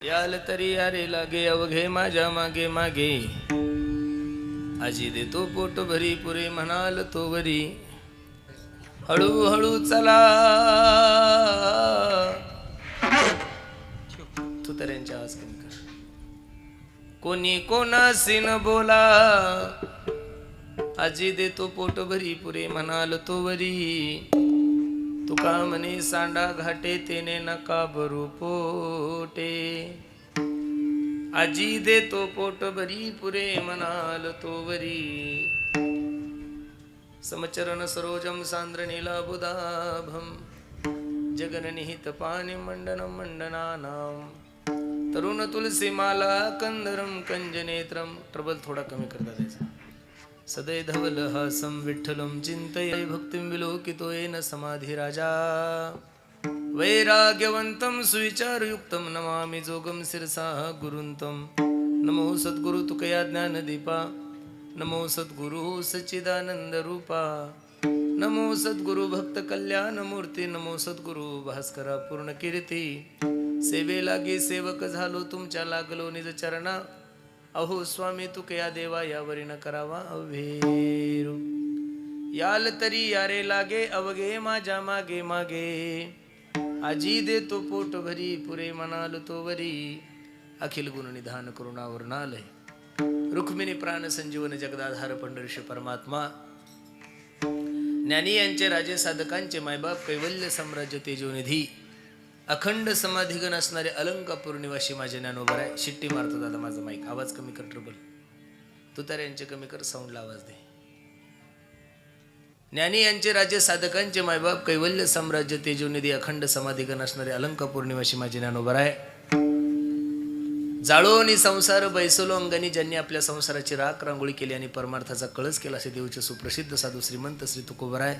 याल तरी यारे लागे अवघे माझ्या मागे मागे, आजी देतो पोट भरी पुरे म्हणाल तो वरी. हळूहळू चला तू तर यांची आवाज कमी कर. कोणी कोणाशी न बोला, आजी देतो पोट भरी पुरे म्हणाल तो वरी. तुका म्हणे सांडा घाटे तेने नका भरू पोटे, आजी देतो पोट भरी पुरे म्हणाल तो वरी. समचरण सरोजम सांद्र नीलाबुदाभम, जगननिहित पाणी मंडन मंडनानाम. तरुण तुलसी माला कंदरम कंजनेत्रम. ट्रबल थोडा कमी करता त्याचा. सदै धवलहासं विठ्ठलं चिंतये भक्तिं विलोकितो येन समाधी राजा. वैराग्यवन्तं सुविचारयुक्तं नमामि जोगं शिरसा गुरुन्तं. नमो सद्गुरु तुकया ज्ञानदीपा, नमो सद्गुरु सच्चिदानंद रूपा, नमो सद्गुरु भक्त कल्याण मूर्ती, नमो सद्गुरु भास्करा पूर्ण कीर्ती. सेवे लागे सेवक झालो तुमच्या लागलो निज चरणा. अहो स्वामी तुकया देवा यावरी न करावा अवेरू. याल तरी यारे लागे अवघे माझ्या मागे मागे, आजी देतो पोट भरी पुरे म्हणाल तो वरी. अखिल गुण निधान करुणावरणालय, रुक्मिणी प्राण संजीवन जगदाधार पंढरीश परमात्मा. ज्ञानी यांचे राजे साधकांचे मायबाप कैवल्य साम्राज्य तेजोनिधी, अखंड समाधिगण असणारे अलंकापूर निवासी माझे ज्ञानोबराय. शिट्टी मारतो दादा माझा माईक, आवाज कमी कर. ट्रबल तू तर यांचे कमी कर, साऊंडला आवाज दे. ज्ञानी यांचे राजे साधकांचे मायबाप कैवल्य साम्राज्य तेजोनिधी, अखंड समाधिगण असणारे अलंकापूर निवासी माझे ज्ञानोबराय. जाळोनी संसार बैसलो अंगानी, ज्यांनी आपल्या संसाराची राख रांगोळी केली आणि परमार्थाचा कळस केला असे देवचे सुप्रसिद्ध साधू श्रीमंत श्री तुकोबराय.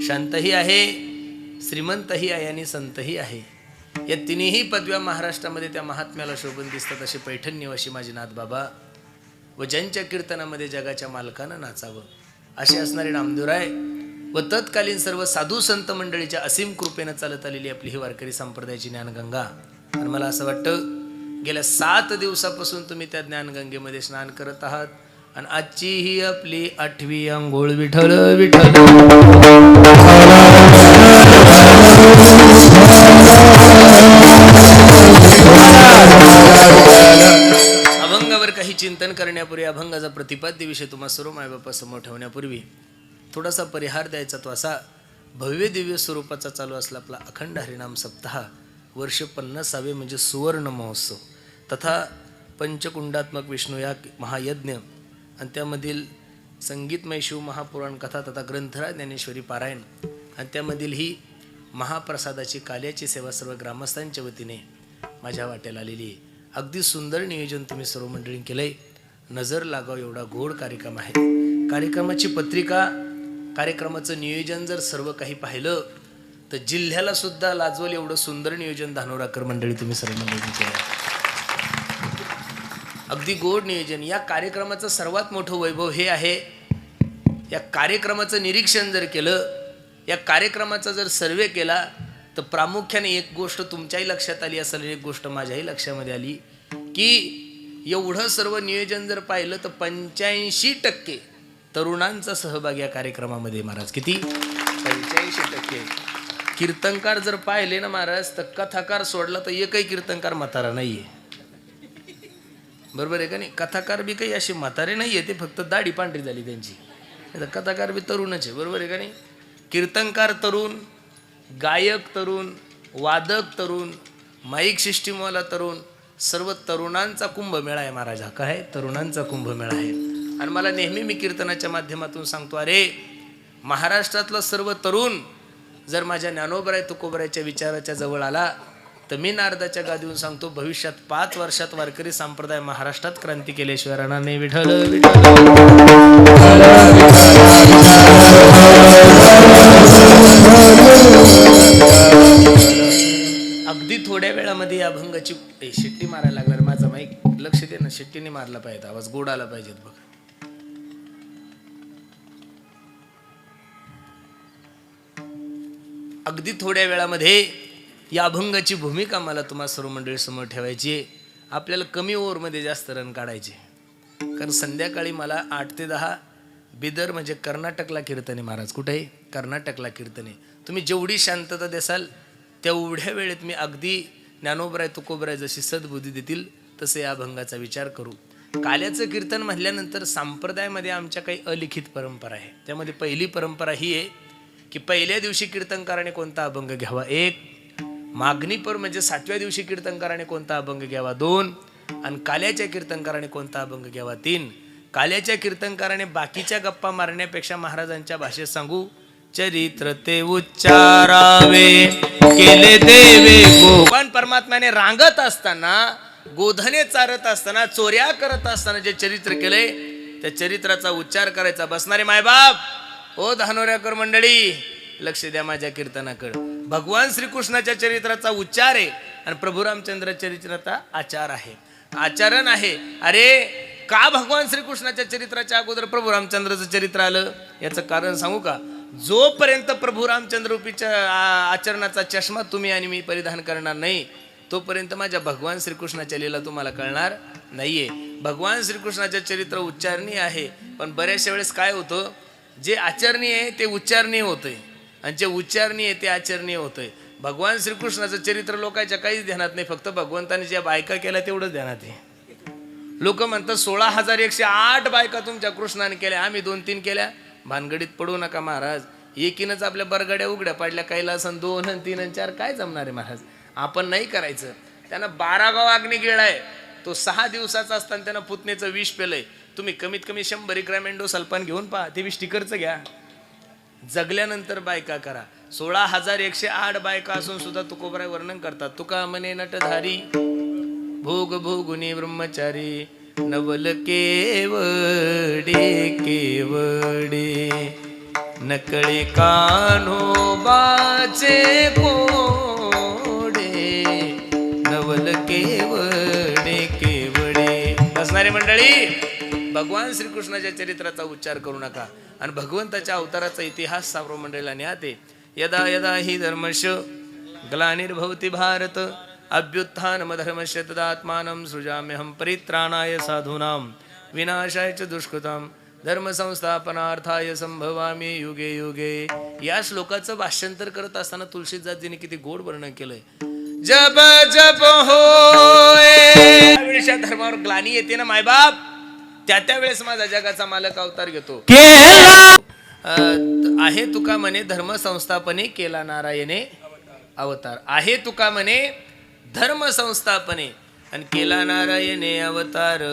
शांतही आहे, श्रीमंतही आहे आणि संतही आहे. या तिन्ही पदव्या महाराष्ट्रामध्ये त्या महात्म्याला शोभून दिसतात असे पैठण निवासी माझे नाथ बाबा. व ज्यांच्या कीर्तनामध्ये जगाच्या मालकानं नाचावं असे असणारे नामदेवराय. व तत्कालीन सर्व साधू संत मंडळीच्या असीम कृपेनं चालत आलेली आपली ही वारकरी संप्रदायाची ज्ञानगंगा. आणि मला असं वाटतं गेल्या 7 दिवसापासून तुम्ही त्या ज्ञानगंगेमध्ये स्नान करत आहात. आणि आजची ही आपली 8वी अंघोळ. विठ्ठल विठ्ठल अभंगावर काही चिंतन करण्यापूर्वी, अभंगाचा प्रतिपाद्य विषय तुम्हा सर्व मायबापासमोर ठेवण्यापूर्वी थोडासा परिहार द्यायचा. तो असा, भव्य दिव्य स्वरूपाचा चालू असला आपला अखंड हरिनाम सप्ताह. वर्ष 50वे म्हणजे सुवर्ण महोत्सव, तथा पंचकुंडात्मक विष्णू या महायज्ञ आणि त्यामधील संगीतमय शिव महापुराण कथा तथा ग्रंथराज ज्ञानेश्वरी पारायण आणि त्यामधील ही महाप्रसादाची काल्याची सेवा सर्व ग्रामस्थांच्या वतीने माझ्या वाट्याला आलेली आहे. अगदी सुंदर नियोजन तुम्ही सर्व मंडळी केलंय. नजर लागाव एवढा गोड कार्यक्रम आहे. कार्यक्रमाची पत्रिका, कार्यक्रमाचं नियोजन जर सर्व काही पाहिलं तर जिल्ह्याला सुद्धा लाजवल एवढं सुंदर नियोजन धानोराकर मंडळी तुम्ही सर्व मंडळी केलं. अगदी गोड नियोजन. या कार्यक्रमाचं सर्वात मोठं वैभव हे आहे, या कार्यक्रमाचं निरीक्षण जर केलं, या कार्यक्रमाचा जर सर्वे केला तर प्रामुख्याने एक गोष्ट तुमच्याही लक्षात आली असेल, एक गोष्ट माझ्याही लक्षामध्ये आली की एवढं सर्व नियोजन जर पाहिलं तर 85% तरुणांचा सहभाग या कार्यक्रमामध्ये. महाराज किती? 85%. कीर्तनकार जर पाहिले ना महाराज, तर कथाकार सोडला तर एकही कीर्तनकार म्हातारा नाहीये. बरोबर आहे का नाही? कथाकार बी काही असे म्हातारे नाहीये, ते फक्त दाढी पांढरी झाली त्यांची. कथाकार बी तरुणच आहे. बरोबर आहे का नाही? कीर्तनकार तरुण, गायक तरुण, वादक तरुण, माईक सिस्टीमवाला तरुण, सर्व तरुणांचा कुंभमेळा आहे महाराज. हा काय? तरुणांचा कुंभमेळा आहे. आणि मला नेहमी मी कीर्तनाच्या माध्यमातून सांगतो, अरे महाराष्ट्रातला सर्व तरुण जर माझ्या ज्ञानोबराय तुकोबरायच्या विचाराच्या जवळ आला तर मी नारदाच्या गादीवरून सांगतो, भविष्यात 5 वर्षात वारकरी संप्रदाय महाराष्ट्रात क्रांती केल्याशिवाय राहणार नाही. विठ्ठल विठ्ठल. अगदी थोड्या वेळामध्ये या अभंगाची शिट्टी मारायला लागणार. माझा माईक लक्ष दे ना, शिट्टीने मारला पाहिजे, आवाज गोड आला पाहिजेत बघ. अगदी थोड्या वेळामध्ये या अभंगाची भूमिका मला तुम्हा सर्व मंडळी समोर ठेवायची आहे. आपल्याला कमी ओव्हरमध्ये जास्त रन काढायचे, कारण संध्याकाळी मला 8 ते 10 बिदर म्हणजे कर्नाटकला कीर्तने. महाराज कुठे आहे? कर्नाटकला कीर्तने. तुम्ही जेवढी शांतता देसाल तेवढ्या वेळेत मी अगदी ज्ञानोबराय तुकोबराय जशी सद्बुद्धी देतील तसे या अभंगाचा विचार करू. काल्याचं कीर्तन म्हटल्यानंतर संप्रदायामध्ये आमच्या काही अलिखित परंपरा आहे. त्यामध्ये पहिली परंपरा ही आहे की पहिल्या दिवशी कीर्तनकाराने कोणता अभंग घ्यावा 1, मागणीपर म्हणजे 7व्या दिवशी कीर्तनकाराने कोणता अभंग घ्यावा 2, आणि काल्याच्या कीर्तनकाराने कोणता अभंग घ्यावा 3. काल्याच्या कीर्तनकाराने बाकीच्या गप्पा मारण्यापेक्षा महाराजांच्या भाषेत सांगू, चरित्र ते उच्चारावे केले देवे भगवान परमात्म्याने रांगत असताना, गोधने चारत असताना, चोऱ्या करत असताना जे चरित्र केले त्या चरित्राचा उच्चार करायचा. बसणारे मायबाप ओ धानोऱ्याकर मंडळी लक्ष द्या माझ्या कीर्तनाकडे. भगवान श्रीकृष्णाच्या चरित्राचा उच्चार आहे आणि प्रभू रामचंद्र चरित्राचा आचार आहे, आचरण आहे. अरे का भगवान श्रीकृष्णाच्या चरित्राच्या अगोदर प्रभू रामचंद्राचं चरित्र आलं याचं कारण सांगू का? जोपर्यंत प्रभू रामचंद्र रूपीच्या आचरणाचा चष्मा तुम्ही आणि मी परिधान करणार नाही तोपर्यंत माझ्या भगवान श्रीकृष्णाच्या लीला तुम्हाला कळणार नाहीये. भगवान श्रीकृष्णाचे चरित्र उच्चारणीय आहे, पण बऱ्याचशा वेळेस काय होतं, जे आचरणीय आहे ते उच्चारणीय होतंय आणि जे उच्चारणीय आहे ते आचरणीय होतंय. भगवान श्रीकृष्णाचं चरित्र लोकांच्या काहीच ध्यानात नाही, फक्त भगवंताने ज्या बायका केल्या तेवढंच ध्यानात आहे. लोक म्हणतात 16,108 बायका तुमच्या कृष्णाने केल्या, आम्ही 2-3 केल्या. भानगडीत पडू नका महाराज. एकीनच आपल्या बरगड्या उघड्या पडल्या, कैलासन 2 आणि 3 आणि 4 काय जमणार आहे महाराज? आपण नाही करायचं. त्यानं 12 गाव अग्नी गिळाय, तो 6 दिवसाचा असताना त्यानं पुतनेचं विष पेलंय. तुम्ही कमीत कमी 100 ग्रॅम एंडोसल्फान घेऊन पहा, ते विष टिकरचं घ्या. जगल्यानंतर बायका करा. 16,108 बायका असून सुद्धा तुकोबराय वर्णन करतात. तुका म्हणे नटधारी भोग भोगुनी ब्रह्मचारी नवल केवडे केवडे नकळे कान्होबाचे कोडे नवल केवडे केवडे. असणारे मंडळी भगवान श्रीकृष्णाच्या चरित्राचा उच्चार करू नका आणि भगवंताच्या अवताराचा इतिहास सार्व मंडळीला न्याते. यदा यदा हि धर्मश ग्लानिर्भवति भारत अभ्युत्थानमधर्मस्य तदात्मानं सृजाम्यहं परित्राणाय साधूनां विनाशाय च दुष्कृतां धर्मसंस्थापनार्थाय संभवामि युगे युगे. या श्लोकाचं भाषांतर करत असताना तुलसीदासजीने किती गोड वर्णन केलंय. जप जप होय वेळेच्या धर्मावर ग्लानी येते ना मायबाप, त्या वेळेस माझा जगाचा मालक अवतार घेतो. आहे तुका म्हणे धर्म संस्थापने केला नारायणे अवतार. आहे तुका म्हणे धर्म संस्थापने आणि केला नारायणे अवतार.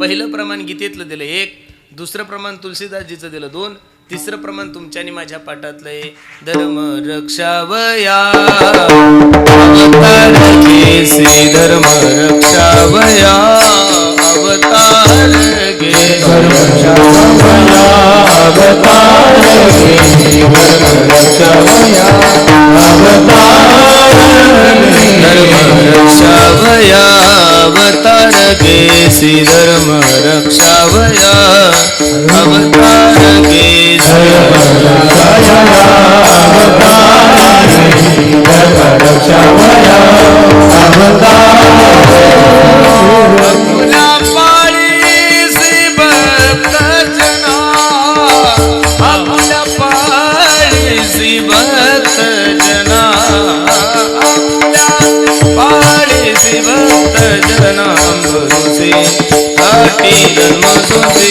पहिलं प्रमाण गीतेतलं दिलं 1, दुसरं प्रमाण तुलसीदासजीचं दिलं 2, तिसरं प्रमाण तुमच्या आणि माझ्या पाठातलं आहे. धर्म रक्षावया अवतार घेसी धर्म रक्षावया अवतार घे धर्म रक्षावया अवतार घेसी धर्म रक्षावया अवतार धर्म रक्षावया अवतार घेसी धर्म रक्षावया अवतार घे धर्म रक्षावया अवतार धर्म रक्षावया अवतार अपुला पाळीसी भक्त जना अपुला पाळीसी भक्त जना अपुला पाळीसी भक्त जना अमृतसे साठी जन्म सोसी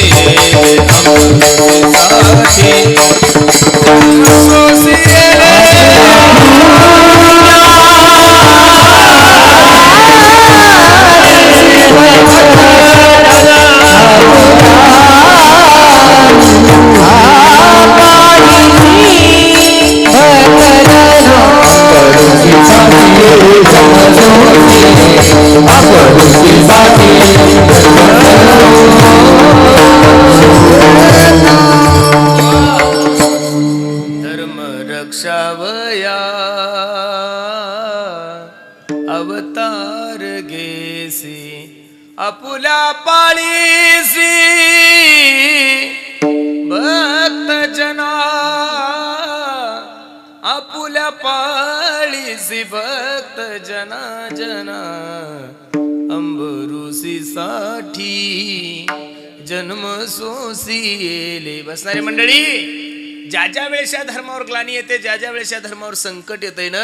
अमृतसे साठी धर्म रक्षावया अवतार घेसी अपुला पाळीसी भक्त जना अपुला पाळीसी धरणीसी भक्त जना जना अंबरुसी साठी जन्म सोसिले. बसणारी मंडळी, ज्या ज्या वेळेस या धर्मावर ग्लानी येते, ज्या ज्या वेळेस या धर्मावर संकट येते ना,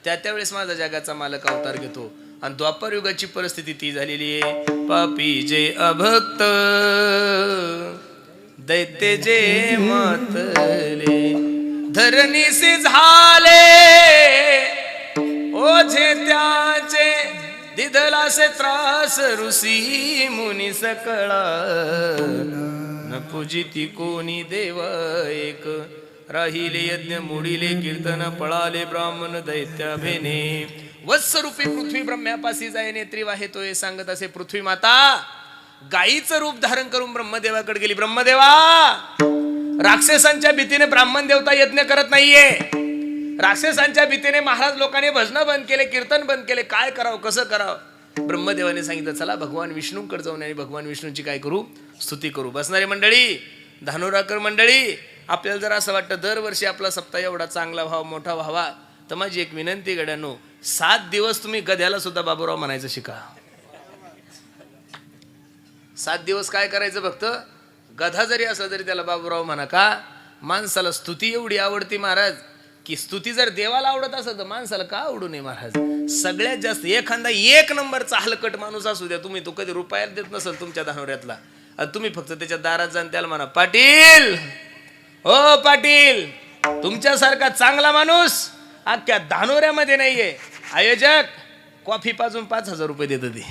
त्या त्यावेळेस माझा जगाचा मालक अवतार घेतो. आणि द्वापर युगाची परिस्थिती ती झालेली आहे. पापी जे अभक्त दैत्य जे मतले धरणीसी झाले ओझे त्याचे दिदलासे त्रास ऋषी मुनी सकळा न पूजिती कोणी देव एक राहिले यज्ञ मोडिले कीर्तन पळाले ब्राह्मण दैत्या भेने. वत्सरूपी पृथ्वी ब्रह्म्यापासी जाय नेत्री वाहे तो सांगत असे. पृथ्वी माता गायीचं रूप धारण करून ब्रह्मदेवाकडे गेली. ब्रह्मदेवा, राक्षसांच्या भीतीने ब्राह्मण देवता यज्ञ करत नाहीये. राक्षसांच्या भीतीने महाराज लोकांनी भजन बंद केले, कीर्तन बंद केले. काय करावं, कसं करावं? ब्रह्मदेवाने सांगितलं, चला भगवान विष्णूंकडे जाऊन आणि भगवान विष्णूंची काय करू, स्तुती करू. बसणारी मंडळी, धानुराकर मंडळी, आपल्याला जर असं वाटतं दरवर्षी आपला सप्ताह एवढा चांगला व्हावा, मोठा व्हावा, तर माझी एक विनंती गड्यानो, 7 दिवस तुम्ही गध्याला सुद्धा बाबूराव म्हणायचं शिका. 7 दिवस काय करायचं, फक्त गधा जरी असला तरी त्याला बाबूराव म्हणा. का? माणसाला स्तुती एवढी आवडती महाराज, की स्तुती जर देवाला आवडत असेल तर माणसाला का आवडू नये महाराज. सगळ्यात जास्त एखादा 1 नंबरचा हलकट माणूस असू द्या, तुम्ही तो कधी रुपयाला देत नसेल तुमच्या धानोऱ्यातला, आणि तुम्ही फक्त त्याच्या दारात जाऊन त्याला म्हणा, पाटील, ओ पाटील, तुमच्यासारखा चांगला माणूस अख्ख्या धानोऱ्यामध्ये नाहीये. आयोजक कॉफी पाजून 5,000 रुपये देत ते.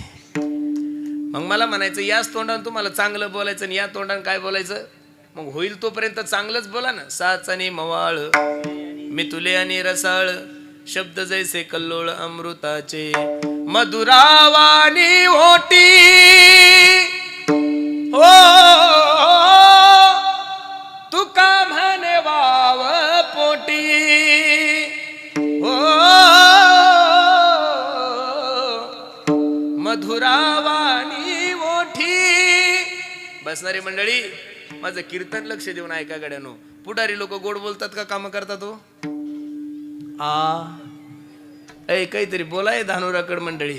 मग मला म्हणायचं, याच तोंडाने तुम्हाला चांगलं बोलायचं आणि या तोंडाने काय बोलायचं? मग होईल तोपर्यंत चांगलंच बोला ना. साचानी मवाळ मितुले आणि रसाळ शब्द जैसे कल्लोळ अमृताचे मधुरावानी होती हो तुका म्हणे वाव पोटी हो मधुरावानी मोठी. बसणारी मंडळी, माझं कीर्तन लक्ष देऊन ऐका गड्यानो. पुढारी लोक गोड बोलतात का काम करतात हो? काहीतरी बोलाय धानुराकड मंडळी.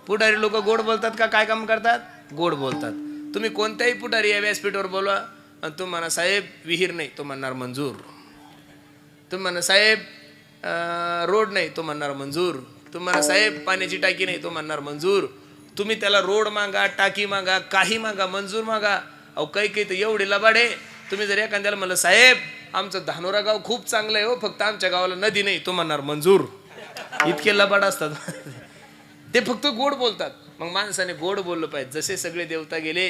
पुढारी लोक गोड बोलतात का काय काम करतात? गोड बोलतात. तुम्ही कोणत्याही पुढारी या व्यासपीठावर बोलवा आणि तुम्ही म्हणा, साहेब विहीर नाही, तो म्हणणार मंजूर. तुम्ही म्हणा, साहेब रोड नाही, तो म्हणणार मंजूर. तुम्ही म्हणा, साहेब पाण्याची टाकी नाही, तो म्हणणार मंजूर. तुम्ही त्याला रोड मागा, टाकी मागा, काही मागा, मंजूर मागा. अहो काही तर एवढे लबाडे. तुम्ही जर एखाद्याला म्हणलं, साहेब आमचं धानोरा गाव खूप चांगलं आहे हो, फक्त आमच्या गावाला नदी नाही, तो म्हणणार मंजूर. इतके लबाड असतात ते, फक्त गोड बोलतात. मग माणसाने गोड बोललं पाहिजे. जसे सगळे देवता गेले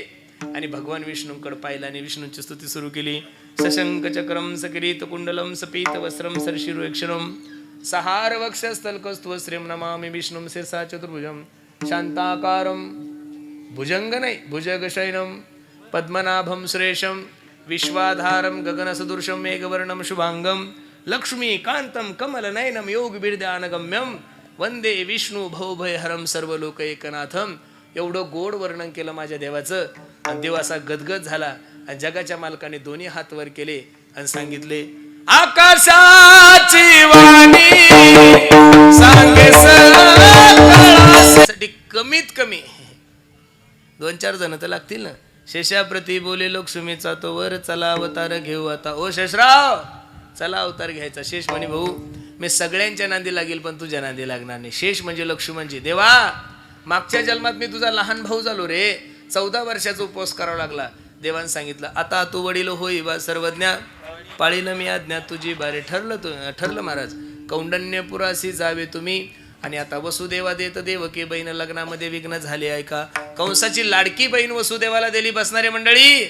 आणि भगवान विष्णूंकडे पाहिलं आणि विष्णूंची स्तुती सुरू केली. सशंक चक्रम सकिरीत कुंडलम सपीत वस्त्रम सरशिरो अक्षरम सहार वक्षस्थलकस्त्व श्रीम नमामि विष्णुम शिरसा चतुर्भुजम शांताकारम भुजंग नाही भुजगशयनम पद्मनाभम सुरेशम विश्वाधारम गगनसदृशम मेघवर्णम शुभांगम लक्ष्मी कांतम कमलनयनम योगबिर्ध्यानगम्यम वंदे विष्णू भवभयहरम सर्वलोक एकनाथम. एवढं गोड वर्णन केलं माझ्या देवाचं आणि देव असा गदगद झाला आणि जगाच्या मालकाने दोन्ही हात वर केले आणि सांगितले, आकाशाची वाणी सांगे साठी कमीत कमी 2-4 जण तर लागतील ना. शेषाप्रती बोले लक्ष्मीचा तो वर चला अवतार घेऊ आता. ओ शेषराव चला अवतार घ्यायचा. शेष म्हणे, भाऊ मी सगळ्यांच्या नांदी लागेल पण तुझ्या नांदी लागणार नाही. शेष म्हणजे लक्ष्मणजी. देवा मागच्या जन्मात मी तुझा लहान भाऊ झालो रे. 14 वर्षाचा उपवास करावा लागला. देवाने सांगितलं, आता तू वडील होई बा सर्वज्ञा पाळीनं मी आज्ञा तुझी बारे. ठरलं महाराज. कौंडण्यपुरासी जावे तुम्ही. आणि आता वसुदेवा देत देवकी बहीण लग्नामध्ये विघ्न झाले आहे का. कंसाची लाडकी बहीण वसुदेवाला दिली. बसणारे मंडळी,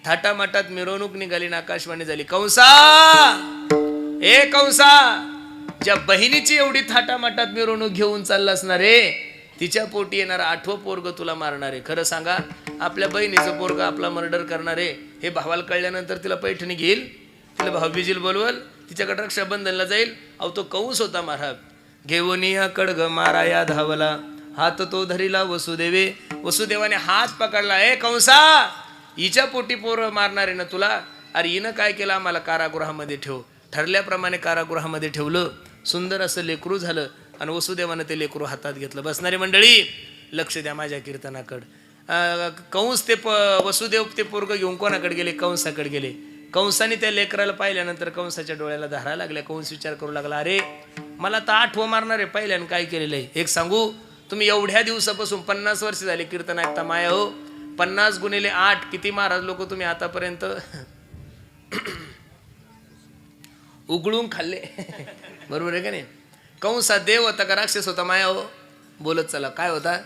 थाटामाटात मिरवणूक निघाली, आकाशवाणी झाली, कंसा ए कंसा, ज्या बहिणीची एवढी थाटामाटात मिरवणूक घेऊन चालला असणार रे, तिच्या पोटी येणारा 8वं पोरग तुला मारणार आहे. खरं सांगा, आपल्या बहिणीचं पोरग आपला मर्डर करणार आहे हे भावाला कळल्यानंतर तिला पैठणी घेईल, तिला भाऊबीजील बोलवल, तिच्याकडे रक्षाबंधनला जाईल. अहो तो कंस होता महाराज. घेऊन या कडग माराया धावला, हात तो धरिला वसुदेवे. वसुदेवाने हात पकडला, ए कंसा, हिच्या पोटी पोर मारणार आहे ना तुला. अरे हिनं काय केलं, आम्हाला कारागृहामध्ये ठेव. ठरल्याप्रमाणे कारागृहामध्ये ठेवलं सुंदर असं लेकरू झालं आणि वसुदेवानं ते लेकरू हातात घेतलं. बसणारी मंडळी लक्ष द्या माझ्या कीर्तनाकडं. कंस ते वसुदेव ते पोरग घेऊन कोणाकडे गेले? कंसाकडे गेले. कंसाने त्या लेकराला पाहिल्यानंतर कंसाच्या डोळ्याला धारा लागल्या. कंस विचार करू लागला, अरे मला तर आठवं मारणार आहे पहिल्यानं काय केलेलं आहे. एक सांगू, तुम्ही एवढ्या दिवसापासून 50 वर्ष झाले कीर्तन ऐकता माया हो. 50 गुणिले 8 किती महाराज लोक तुम्ही आतापर्यंत उघडून खाल्ले. बरोबर आहे का नाही? कंसा देव होता का राक्षस होता माया हो? बोलत चला, काय होता?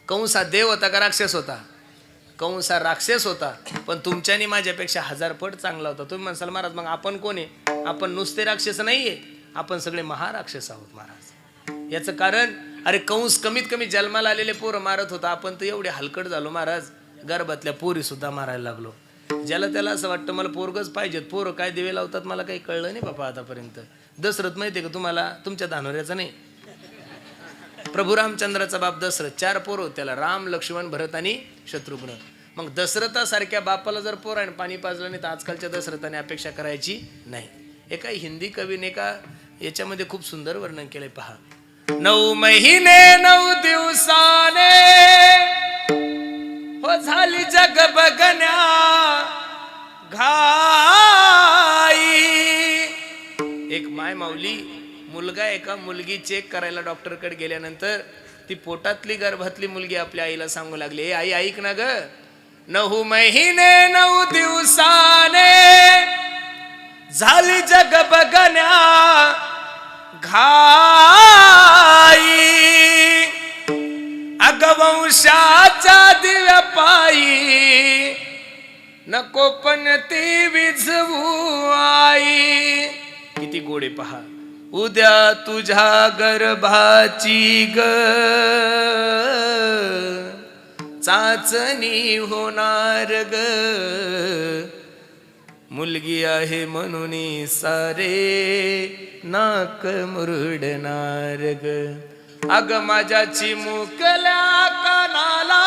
कंसा देव होता का राक्षस होता? कंसा राक्षस होता, पण तुमच्यानी माझ्यापेक्षा 1000 पट चांगला होता. तुम्ही म्हणसाल महाराज मग आपण कोण आहे? आपण नुसते राक्षस नाहीये, आपण सगळे महाराक्षस आहोत महाराज. याचं कारण, अरे कंस कमीत कमी जन्माला आलेले पोरं मारत होता, आपण तर एवढे हलकट झालो महाराज, गर्भातल्या पोरी सुद्धा मारायला लागलो. ज्याला त्याला असं वाटतं मला पोरगच पाहिजेत. पोरं काय दिवे लावतात मला काही कळलं नाही बाबा आतापर्यंत. दशरथ माहिती आहे का तुम्हाला? तुमच्या धानोऱ्याचा नाही, प्रभू रामचंद्राचा बाप दशरथ. 4 पोरं होते त्याला, राम, लक्ष्मण, भरत आणि शत्रुघ्न. मग दशरथासारख्या बापाला जर पोराने पाणी पाजलं नाही तर आजकालच्या दशरथाने अपेक्षा करायची नाही. एका हिंदी कवीने एका याच्यामध्ये खूप सुंदर वर्णन केलंय पहा. 9 महिने 9 दिवसाने हो झाली जग बघण्या घाई. एक माय माऊली मुलगा एका मुलगी चेक करायला डॉक्टरकडे गेल्यानंतर ती पोटातली गर्भातली मुलगी आपल्या आईला सांगू लागली, ए आई ऐक ना ग, 9 महिने 9 दिवसाने झाली जग बघण्या घाई. अगवंशाच्या दिव्या पायी नको पण ती विझवू आई. किती गोडे पहा. उद्या तुझ्या गर्भाची ग चाचणी होणार ग, मुलगी आहे म्हणून सारे नाक मुरडणार ग. अग माझ्या चिमुकल्या कानाला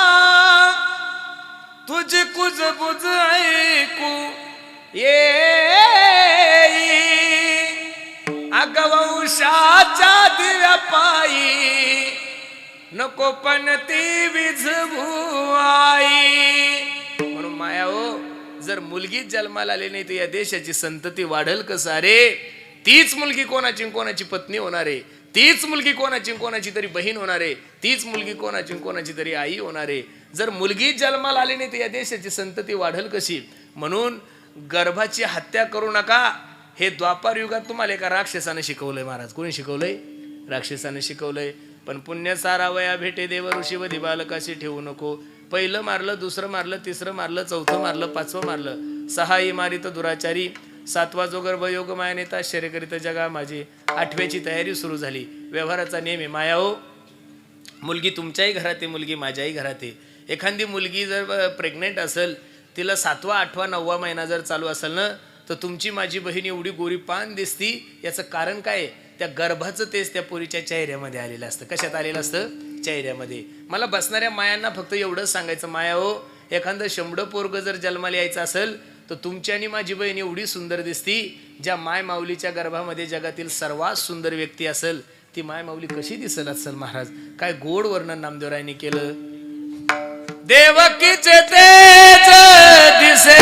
तुझी कुजबुज ऐकू येई. अगवंशाच्या दिव्या पायी नको पण ती विझवू आई. म्हणून माया हो, जर मुलगी जन्माला आली नाही तर या देशाची संतती वाढल कसं रे? तीच मुलगी कोणाची कोणाची पत्नी होणार आहे, तीच मुलगी कोणाची कोणाची तरी बहीण होणार आहे, तीच मुलगी कोणाची कोणाची तरी आई होणार आहे. जर मुलगी जन्माला आली नाही तर या देशाची संतती वाढल कशी? म्हणून गर्भाची हत्या करू नका. हे द्वापार युगात तुम्हाला एका राक्षसाने शिकवलंय महाराज. कोणी शिकवलंय? राक्षसाने शिकवलंय. पण पुण्य सारावया भेटे देव ऋषी वधी बालकाशी ठेवू नको. पहिलं मारलं, दुसरं मारलं, तिसरं मारलं, चौथं मारलं, 5वं मारलं. 6 मारित दुराचारी, 7वा जो गर्भयोग माया नेता आश्चर्य करीत जगा माझी. 8व्याची तयारी सुरू झाली. व्यवहाराचा नियम आहे माया हो. मुलगी तुमच्याही घरात आहे, मुलगी माझ्याही घरात आहे. एखादी मुलगी जर प्रेग्नेंट असेल, तिला 7वा, 8वा, 9वा महिना जर चालू असेल ना, तर तुमची माझी बहीण एवढी गोरी पान दिसती. याचं कारण काय? त्या गर्भाचं तेच त्या पोरीच्या चेहऱ्यामध्ये आलेलं असतं. कशात आलेलं असतं? चेहऱ्यामध्ये. मला बसणाऱ्या मायांना फक्त एवढंच सांगायचं, माया हो, एखादं 100 पोरग जर जन्माला यायचं असेल तर तुमची आणि माझी बहीण एवढी सुंदर दिसती. ज्या माय माऊलीच्या गर्भामध्ये जगातील सर्वात सुंदर व्यक्ती असेल ती माय माऊली कशी दिसेल असेल महाराज? काय गोड वर्णन नामदेवरायांनी केलं. देवकीचे तेज दिसे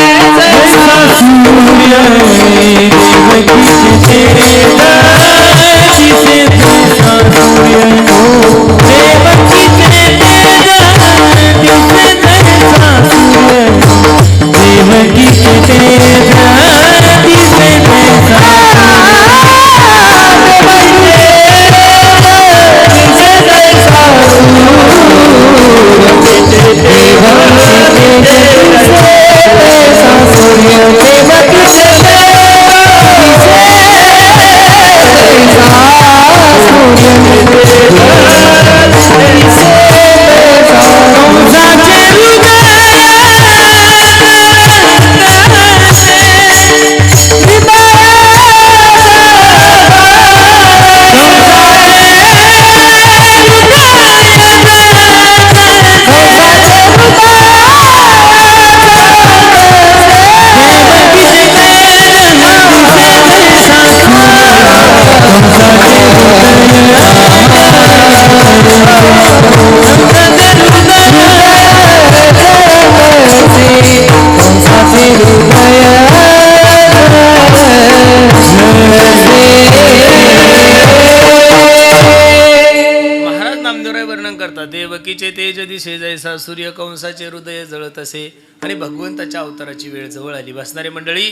देवकीचे तेज दिसे जैसा सूर्य कंसाचे हृदय जळत असे. आणि भगवंताच्या अवताराची वेळ जवळ आली. बसणारे मंडळी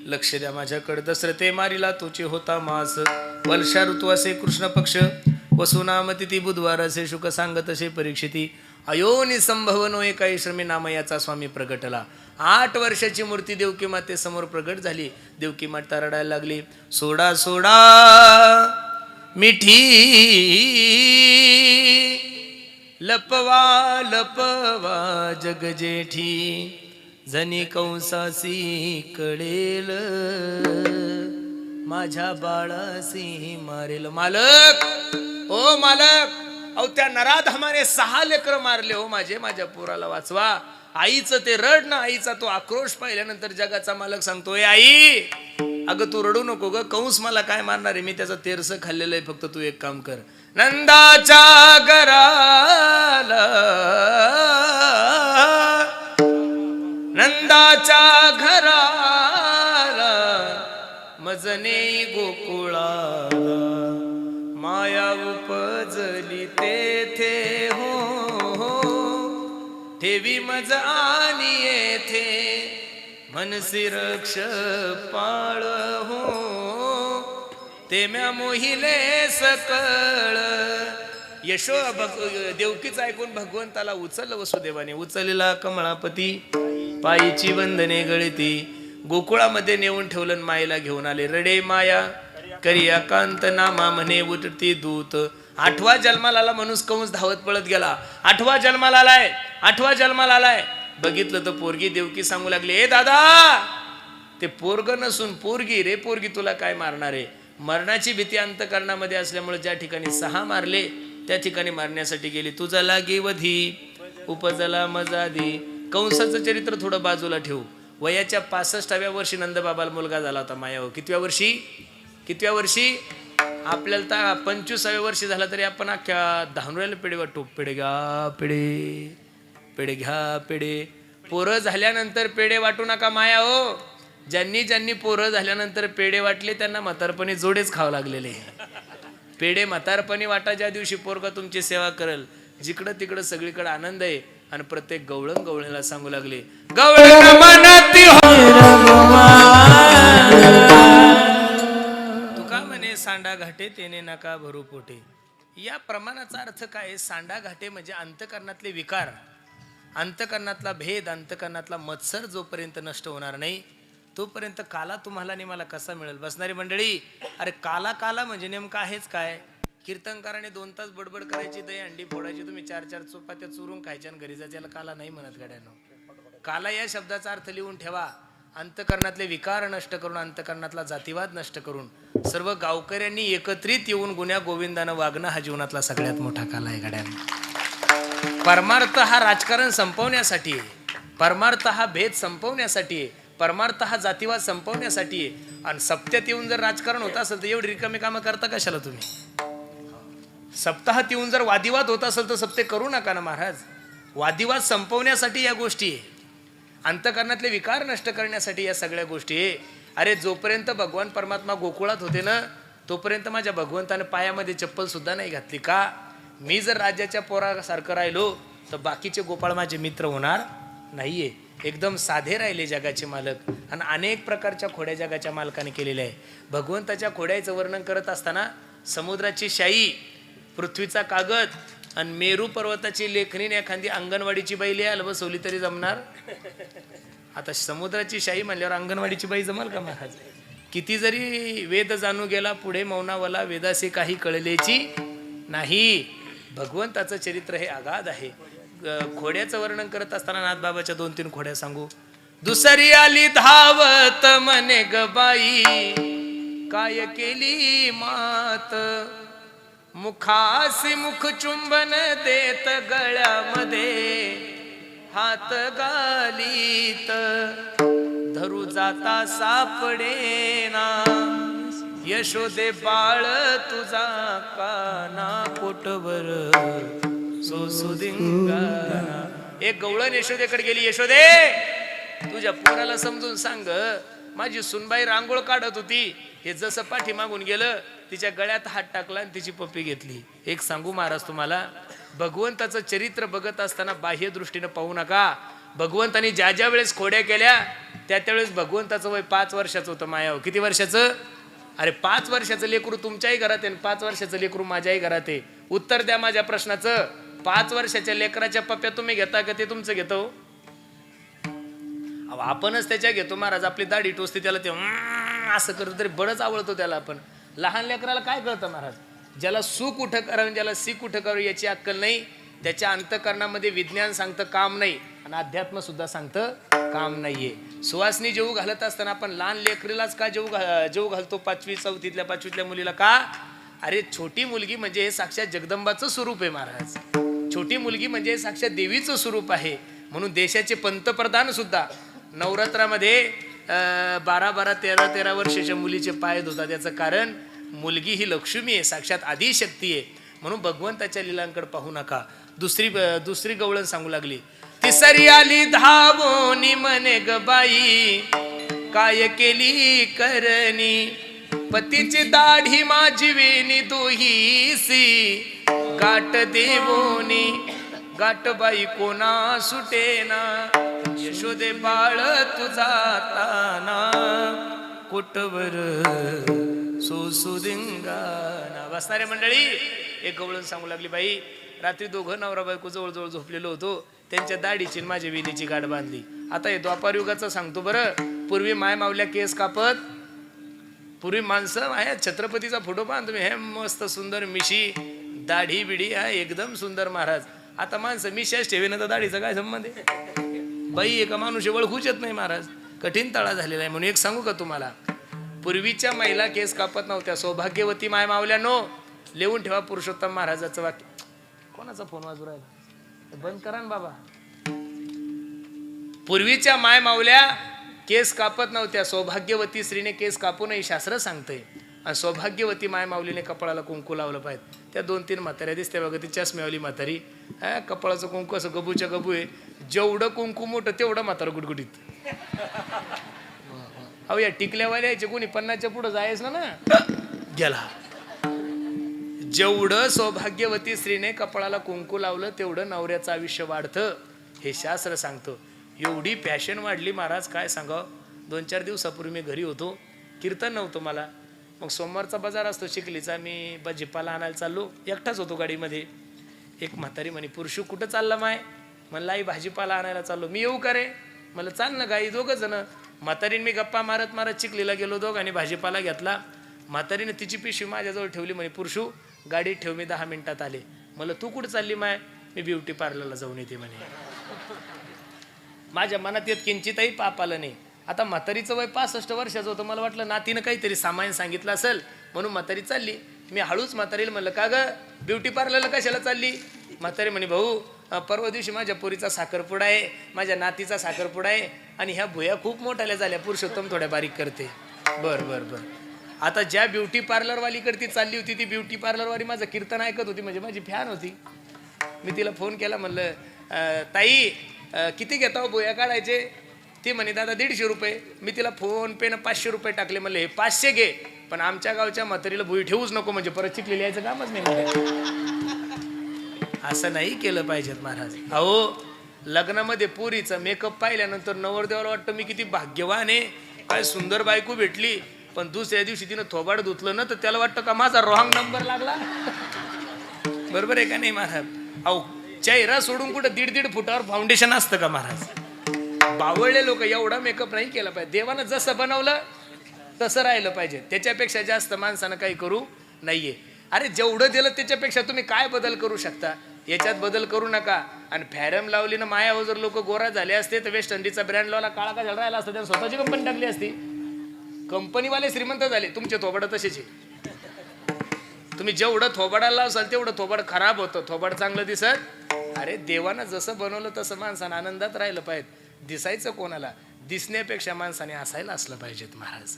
लक्ष द्या माझ्याकडे. दसरथे मारिला तोचे होता मास, वर्षा ऋतू असे कृष्ण पक्ष, वसुनाम तिथी बुधवार असे शुक सांगत असे परीक्षिती. अयोनी संभवनो एकाही श्रमी नाम याचा स्वामी प्रगटला. 8 वर्षाची मूर्ती देवकी माते समोर प्रगट झाली. देवकी माता रडायला लागली. सोडा सोडा मिठी लपवा लपवा जग जेठी, जनी कंसासी कळेल माझ्या बाळासी मारेल. मालक, ओ मालक, अहो त्या नराधमाने 6 लेकर मारले हो माझ्या पोराला वाचवा. आईचं ते रड ना, आईचा तो आक्रोश पाहिल्यानंतर जगाचा मालक सांगतोय, आई अगं तू रडू नको ग, कंस मला काय मारणार आहे, मी त्याचं तेरस खाल्लेलं आहे, फक्त तू एक काम कर. नंदाच्या घराला, नंदाच्या घराला मजने गोकुळाला, माया उपजली तेथे हो, ठेवी मज आणि येथे मनसी रक्ष पाळ हो, ते म्या मोहिले सकळ. देवकीच ऐकून भगवंताला उचललं वसुदेवाने. उचललेला कमळापती, पायीची बंधने गळती, गोकुळामध्ये नेऊन ठेवलं, मायेला घेऊन आले. रडे माया करिया कांत नामा म्हणे उठती दूत. 8वा जन्माला आला माणूस, कंस धावत पळत गेला. 8वा जन्माला आलाय, 8वा जन्माला आलाय. बघितलं तर पोरगी. देवकी सांगू लागली, ए दादा, ते पोरग नसून पोरगी रे, पोरगी तुला काय मारणार आहे. मरणाची भीती अंतकरणामध्ये असल्यामुळे ज्या ठिकाणी 6 मारले त्या ठिकाणी मारण्यासाठी गेली. तुझा लागे वधी उपजला मजादी. कंसाचं चरित्र थोडं बाजूला ठेवू. वयाच्या 65व्या वर्षी नंदबाबाला मुलगा झाला होता. माया कितव्या वर्षी आपल्याला तर 25व्या वर्षी झाला तरी आपण अख्ख्या धानोऱ्याला पेढे वाटतो. पेढे घ्या पेढे, पेढे घ्या पेढे. पोरं झाल्यानंतर पेढे वाटू नका माया हो. ज्यांनी पोरं झाल्यानंतर पेढे वाटले त्यांना म्हातारपणी जोडेच खावं लागलेले. पेढे म्हातारपणी वाटा ज्या दिवशी पोरगा तुमची सेवा करेल. जिकडं तिकडं सगळीकडे आनंद आहे. आणि प्रत्येक गवळणला सांगू लागले, गवळण मनाती तुका म्हणे सांडा घाटे तेने नका भरू पोटे. या प्रमाणाचा अर्थ काय? सांडा घाटे म्हणजे अंतकरणातले विकार, अंतकरणातला भेद, अंतकरणातला मत्सर जोपर्यंत नष्ट होणार नाही तोपर्यंत काला तुम्हाला आणि मला कसा मिळेल. बसणारी मंडळी, अरे काला म्हणजे नेमकं आहेच काय? कीर्तनकाराने 2 तास बडबड करायची, दही अंडी फोडायची, तुम्ही 4 चपात्या चुरून खायच्या आणि घरी जायचं, याला काला नाही म्हणत गाड्यानो. काला या शब्दाचा अर्थ लिहून ठेवा. अंतकरणातले विकार नष्ट करून, अंतकरणातला जातीवाद नष्ट करून सर्व गावकऱ्यांनी एकत्रित येऊन गुण्या गोविंदानं वागणं हा जीवनातला सगळ्यात मोठा काला आहे गाड्यानो. परमार्थ हा राजकारण संपवण्यासाठी आहे, परमार्थ हा भेद संपवण्यासाठी आहे, परमार्थ हा जातीवाद संपवण्यासाठी आहे. आणि सप्त्यात येऊन जर राजकारण होत असेल तर एवढी रिकामी कामं करता कशाला तुम्ही? सप्ताहात येऊन जर वादिवाद होत असेल तर सप्ते करू नका ना महाराज. वादिवाद संपवण्यासाठी या गोष्टी आहे, अंतकरणातले विकार नष्ट करण्यासाठी या सगळ्या गोष्टी आहे. अरे जोपर्यंत भगवान परमात्मा गोकुळात होते ना तोपर्यंत माझ्या भगवंतानं पायामध्ये चप्पल सुद्धा नाही घातली. का? मी जर राज्याच्या पोरासारखं राहिलो तर बाकीचे गोपाळ माझे मित्र होणार नाहीये. एकदम साधे राहिले जगाचे मालक. आणि अनेक प्रकारच्या खोड्या जगाच्या मालकाने केलेल्या आहे. भगवंताच्या खोड्याचं वर्णन करत असताना समुद्राची शाई, पृथ्वीचा कागद आणि मेरू पर्वताची लेखणी एखादी अंगणवाडीची बाई लिहायला बसवली तरी जमणार. आता समुद्राची शाई म्हणल्यावर अंगणवाडीची बाई जमल का महाराज? किती जरी वेद जाणू गेला पुढे मौनावला, वेदासे काही कळलेची नाही. भगवंताचं चरित्र हे अगाध आहे. खोड्याचं वर्णन करत असताना नाथबाबाच्या 2-3 खोड्या सांगू. दुसरी आली धावत म्हणे ग बाई, काय केली मात, मुखासी मुख चुंबन देत गळ्यामध्ये हात घालीत, धरू जाता सापडेना यशोदे बाळ तुझा काना पोटवर सोसुदिंगाना. एक गवळण यशोदेकडे गेली. यशोदे, तुझ्या पोराला समजून सांग, माझी सुनबाई रांगोळ काढत होती, हे जसं पाठी मागून गेलं तिच्या गळ्यात हात टाकला आणि तिची पप्पी घेतली. एक सांगू महाराज तुम्हाला, भगवंताचं चरित्र बघत असताना बाह्य दृष्टीनं पाहू नका. भगवंतानी ज्या ज्या वेळेस खोड्या केल्या त्या त्यावेळेस भगवंताचं वय 5 वर्षाचं होतं. मायाव किती वर्षाचं? अरे 5 वर्षाचं लेकरू तुमच्याही घरात आहे, 5 वर्षाचं लेकरू माझ्याही घरात आहे. उत्तर द्या माझ्या प्रश्नाचं. 5 वर्षाच्या लेकराच्या पप्प्या तुम्ही घेता का ते तुमचं घेतो? आपणच त्याच्या घेतो महाराज. आपली दाढी टोचते त्याला ते असं करतो तरी बरंच आवडतो त्याला. आपण लहान लेकराला काय कळतं महाराज? ज्याला सुख कुठं करावं ज्याला सीख कुठं करावं याची अक्कल नाही. त्याच्या अंतःकरणामध्ये विज्ञान सांगतं काम नाही आणि अध्यात्म सुद्धा सांगतं काम नाहीये. सुवासनी जेवू घालत असताना आपण लहान लेकरीलाच का जेवू घालतो? 5वी 4थीतल्या 5वीतल्या मुलीला का? अरे छोटी मुलगी म्हणजे हे साक्षात जगदंबाचं स्वरूप आहे महाराज. छोटी मुलगी म्हणजे साक्षात देवीचं स्वरूप आहे. म्हणून देशाचे पंतप्रधान सुद्धा नवरात्रामध्ये 12-12, 13-13 वर्षाच्या मुलीचे पाय धुतात. त्याचं कारण मुलगी ही लक्ष्मी आहे, साक्षात आदिशक्ती आहे. म्हणून भगवंताच्या लीलांकडे पाहू नका. दुसरी गवळण सांगू लागली. तिसरी आली धावोनी म्हणे ग बाई काय केली करणी, पतीची दाढी माझी वेणी दोहीसी गाठ देवोनी गाठ बाई कोणा सुटेना, यशोदे बाळ तुझा ताना कोटवर सोसुदिंगाना. बसणारे मंडळी एक गवळण सांगू लागली. बाई रात्री दोघं नवरा बायको जवळजवळ झोपलेलो होतो. त्यांच्या दाढीची माझ्या विणीची गाठ बांधली. आता हे द्वापार युगाचं सांगतो बरं. पूर्वी माय मावल्या केस कापत. पूर्वी माणसं आहे छत्रपतीचा फोटो पाहा तुम्ही, हे मस्त सुंदर मिशी दाढी बिडी आहे एकदम सुंदर महाराज. आता माणसं मिशाच ठेवेन तर दाढीचा काय संबंध आहे? बाई एका माणूस ओळखूच येत नाही महाराज. कठीण तळा झालेला आहे. म्हणून एक सांगू का तुम्हाला, पूर्वीच्या महिला केस कापत नव्हत्या. सौभाग्यवती माय मावल्यानो लिहून ठेवा पुरुषोत्तम महाराजाचं वाक्य. कोणाचा फोन वाजू राहिला? बंद करा ना बाबा. पूर्वीच्या माय मावल्या केस कापत नव्हत्या. सौभाग्यवती स्त्रीने केस कापू नये शास्त्र सांगतंय. आणि सौभाग्यवती माय माऊलीने कपाळाला कुंकू लावलं पाहिजे. त्या 2-3 म्हाताऱ्या दिसते बघा, ती चष्म्यावली म्हातारी. कपाळाचं कुंकू असं गबूच्या गबू आहे. जेवढं कुंकू मोठं तेवढं म्हातारं गुटगुटीत. अहो या टिकल्यावाल्या यायचे कोणी 50च्या पुढं जायचं ना गेला. जेवढं सौभाग्यवती स्त्रीने कपाळाला कुंकू लावलं तेवढं नवऱ्याचं आयुष्य वाढतं हे शास्त्र सांगतं. एवढी फॅशन वाढली महाराज काय सांगावं. 2-4 दिवसापूर्वी मी घरी होतो, कीर्तन नव्हतं मला. मग सोमवारचा बाजार असतो चिखलीचा. मी भाजीपाला आणायला चाललो, एकटाच होतो गाडीमध्ये. एक म्हातारी म्हणे, पुरुषू कुठं चालला माय? म्हणलं आई भाजीपाला आणायला चाललो. मी येऊ का रे? मला चाल ना गाई. 2 जण म्हातारीने मी गप्पा मारत मारत चिखलीला गेलो. दोघांनी भाजीपाला घेतला. म्हातारीने तिची पिशवी माझ्याजवळ ठेवली. म्हणे पुरुषू गाडीत ठेव, मी 10 मिनिटात आले. मला तू कुठं चालली माय? मी ब्युटी पार्लरला जाऊन येते म्हणे. माझ्या मनात येत किंचितही पाप आलं नाही. आता म्हातारीचं वय 65 वर्षाचं होतं. मला वाटलं नातीनं काहीतरी सामान सांगितलं असेल म्हणून म्हातारी चालली. मी हळूच म्हातारीला म्हणलं, का ग ब्युटी पार्लरला कशाला चालली? म्हातारी म्हणे, भाऊ परवा दिवशी माझ्या पोरीचा साखरपुडा आहे, माझ्या नातीचा साखरपुडा आहे आणि ह्या भुया खूप मोठ्याल्या झाल्या, पुरुषोत्तम थोड्या बारीक करते. बर. आता ज्या ब्युटी पार्लरवालीकडे ती चालली होती ती ब्युटी पार्लरवाली माझं कीर्तन ऐकत होती, म्हणजे माझी फॅन होती. मी तिला फोन केला, म्हणलं ताई किती घेता हो भुया काढायचे? ती म्हणे दादा 150 रुपये. मी तिला फोन पेनं 500 रुपये टाकले. म्हणले हे 500 घे, पण आमच्या गावच्या म्हातारीला भुई ठेवूच नको, म्हणजे परत चिखली यायचं कामच नाही. असं नाही केलं पाहिजेत महाराज. अहो लग्नामध्ये पुरीचा मेकअप पाहिल्यानंतर नवरदेवाला वाटतं मी किती भाग्यवान आहे, काय सुंदर बायको भेटली. पण दुसऱ्या दिवशी तिनं थोबाड धुतलं ना तर त्याला वाटतं का माझा रॉंग नंबर लागला. बरोबर आहे का नाही महाराज? अहो चेहरा सोडून कुठं 1.5 फुटावर फाउंडेशन असतं का महाराज? बावळले लोक एवढा मेकअप नाही केला पाहिजे. देवानं जसं बनवलं तसं राहिलं पाहिजे. त्याच्यापेक्षा जास्त माणसानं काही करू नाहीये. अरे जेवढं दिलं त्याच्यापेक्षा तुम्ही काय बदल करू शकता? याच्यात बदल करू नका. आणि फॅरम लावली ना मायावर जर लोक गोरा झाले असते तर वेस्ट इंडिजचा ब्रँड लावला काळा का झाला राहिला असता, त्याने स्वतःची कंपनी टाकली असती. कंपनीवाले श्रीमंत झाले, तुमचे थोबाड तसेच आहे. तुम्ही जेवढं थोबाडाला लावसाल तेवढं थोबाड खराब होतं, थोबाड चांगलं दिसत. अरे देवानं जसं बनवलं तसं माणसानं आनंदात राहिलं पाहिजे. दिसायचं कोणाला? दिसण्यापेक्षा माणसाने हसायला असलं पाहिजेत महाराज.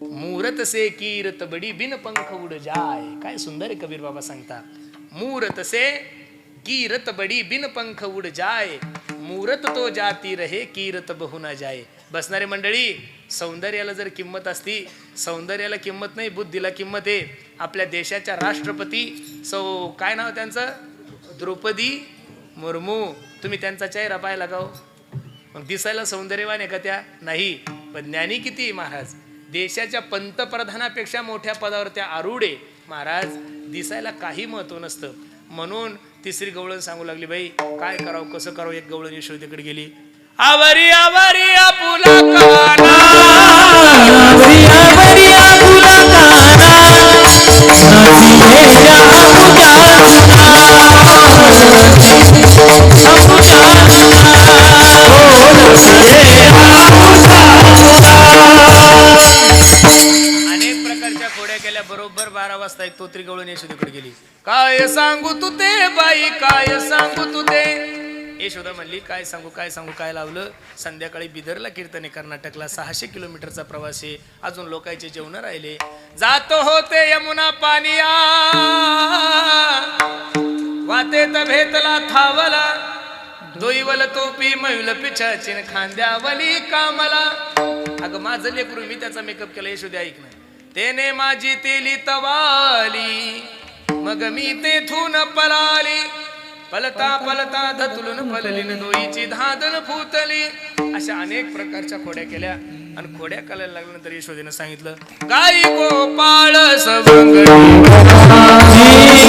मूरत से कीरत बडी बिन पंख उड जाय. काय सुंदर आहे कबीर बाबा सांगता. मूरत से कीरत बडी बिन पंख उड जाय, मूरत तो जाती रहे कीरत बहु ना जाय. बसणारे मंडळी, सौंदर्याला जर किंमत असती, सौंदर्याला किंमत नाही बुद्धीला किंमत आहे. आपल्या देशाच्या राष्ट्रपती काय नाव त्यांचं? द्रौपदी मुर्मू. तुम्ही त्यांचा चेहरा पाहिला का हो? मग दिसायला सौंदर्यवान आहे का त्या? नाही. पण ज्ञानी किती महाराज? देशाच्या पंतप्रधानापेक्षा मोठ्या पदावर त्या आरूढे महाराज. दिसायला काही महत्व नसतं. म्हणून तिसरी गवळण सांगू लागली, बाई काय करावं कसं करावं. एक गवळण यशोदेकडे गेली. आवरी आवरी आपुला काना, आवरी आवरी आपुला काना, अनेक प्रकारच्या खोड्या केल्या. बरोबर 12 वाजता एक तोत्री गवळण यशोदेकडे गेली. काय सांगू तू ते बाई, काय सांगू तू ते. यशोदा म्हणली काय सांगू काय सांगू. काय लावलं? संध्याकाळी बिदरला कीर्तने, कर्नाटकला 600 किलोमीटरचा प्रवास आहे. अजून लोकांचे जेवण राहिले. जातो होते यमुना पानिया, वातेत भेटला थावला, दोईवल तोपी मैल पिछाचीन खांद्यावली कामला. अगं माझं लेकरू, मी त्याचा मेकअप केला. यशोदा ऐक ना. तेने माझी तेली तवाली, मग मी तेथून पळाली. पलता पलता धतुलून पललीन, दोईची धादल फुतली. अशा अनेक प्रकारच्या खोड्या केल्या. आणि खोड्या करायला लागल्यानंतर यशोदेनं सांगितलं, गाई गोपाळ सवंगडी,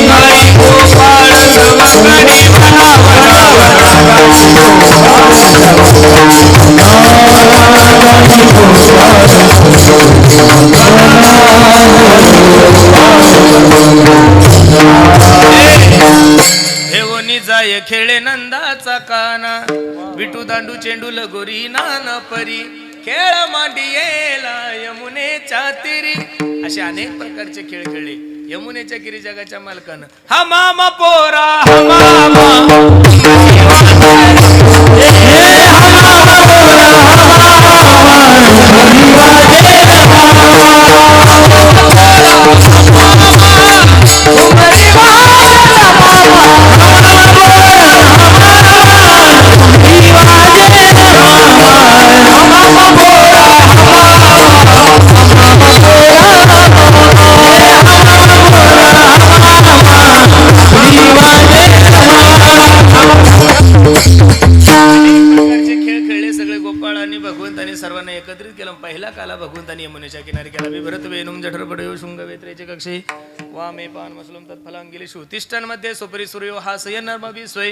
गाई गोपाळ सवंगडी, जाय खेळे नंदाचा काना, विटू दांडू चेंडू लगोरी नान परी, खेळ मांडियेला यमुनेच्या तीरी. असे अनेक प्रकारचे खेळ खेळले. यमुनेच्या गिरी जगाच्या मालकानं हा मामा पोरा, हा मामा सर्वांना एकत्रित केलं. पहिला काला भगवंतानी यमुनेच्या किनारी केला. विभ्रत वेणुम जठर पडयो शुंग वेत्रेचे कक्षे वामे पान मसलम तत्फलांगिली शुतिष्ठन मध्ये सुपरी सूर्यो हासय नर्म विस्वय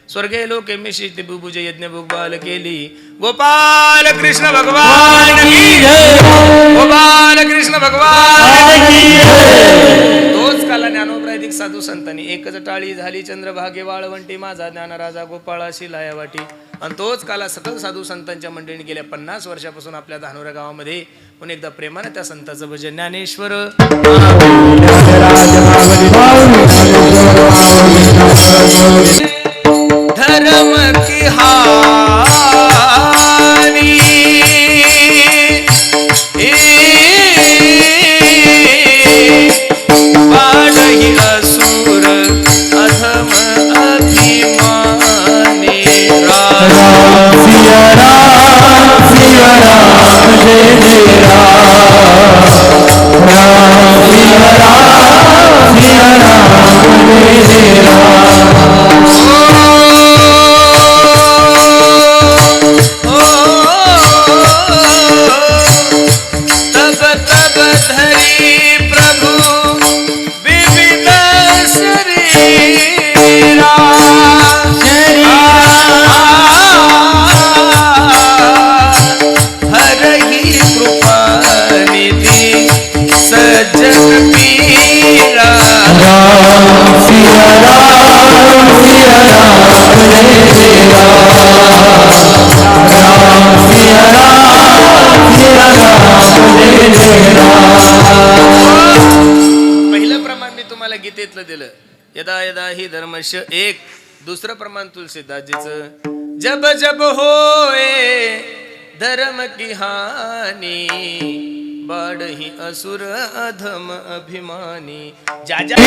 स्वर्गे लोके मिशिति बुभुज यज्ञ भुगबाल केली. गोपाल कृष्ण भगवान की जय, गोपाल कृष्ण भगवान की जय. तोच काला ज्ञानोपराधिक साधू संतांनी एकच टाळी झाली चंद्रभागे वाळवंटी, माझा ज्ञानराजा गोपाळाशी लाया वाटी. आणि तोच काला सकल साधू संतांच्या मंडळीने गेल्या 50 वर्षापासून आपल्या धानोरा गावामध्ये पुन्हा एकदा प्रेमाने त्या संताचं भजन. ज्ञानेश्वर धर्म की हानी, पाडही असुर अधम अभिमानी. राम सिया राम सिया राम जय जय राम, राम सिया राम सिया राम जय जय राम. पहिलं प्रमाण मी तुम्हाला गीतेतलं दिलं, यदा यदा ही धर्मस्य. एक दुसरं प्रमाण तुलसीदासजीचं, जब जब होए धर्म की हानी, बाडही असुर अधम अभिमानी. ज्या ज्या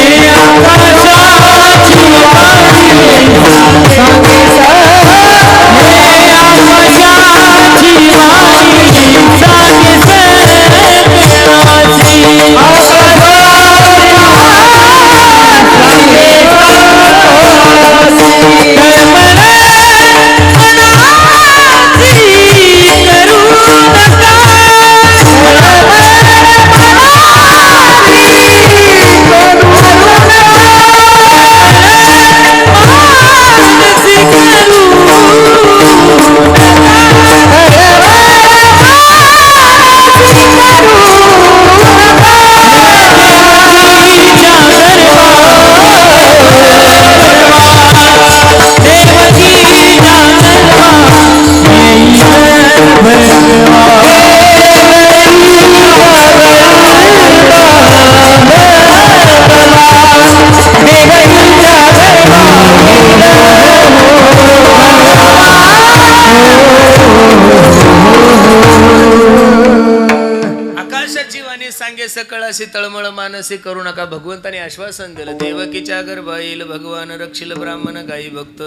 वाणी सांगे सकळ अशी तळमळ मानसी करू नका. भगवंताने आश्वासन दिलं, देवकीच्या गर्भा येईल भगवान रक्षिल ब्राह्मण गाई भक्त.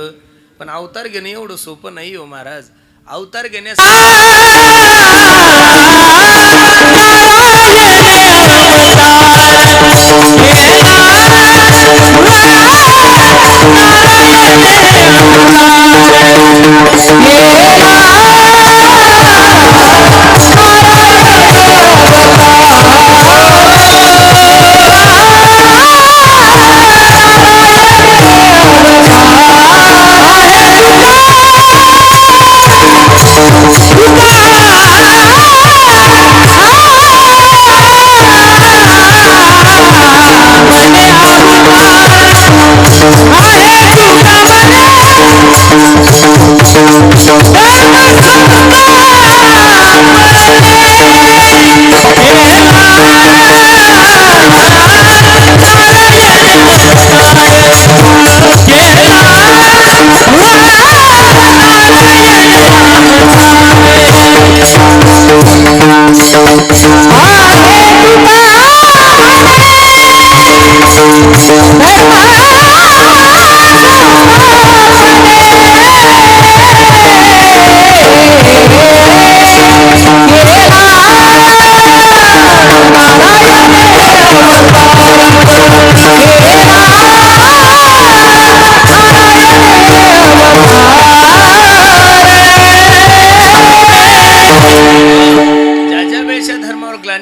पण अवतार घेणं एवढं सोपं नाही हो महाराज. अवतार घेण्यासाठी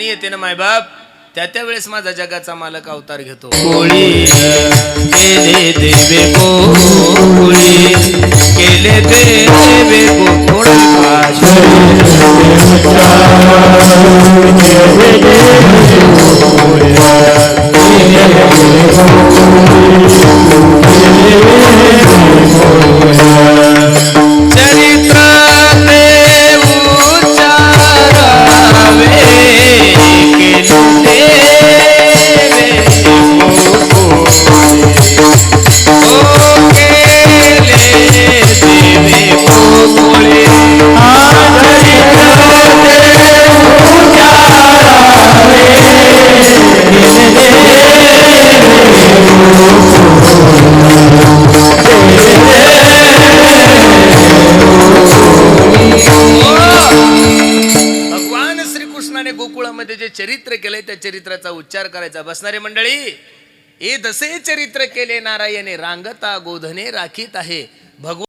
येते ना मायबाप, त्या वेळेस माझा जगाचा मालक अवतार घेतो. कोळी केले देवे कोळी केले देवे चरित्र गोकुळामध्ये जे चरित्र केलंय त्या चरित्राचा उच्चार करायचा. बसणारे मंडळी, हे जसे चरित्र केले नारायणे रांगता गोधने राखीत आहे. भगवान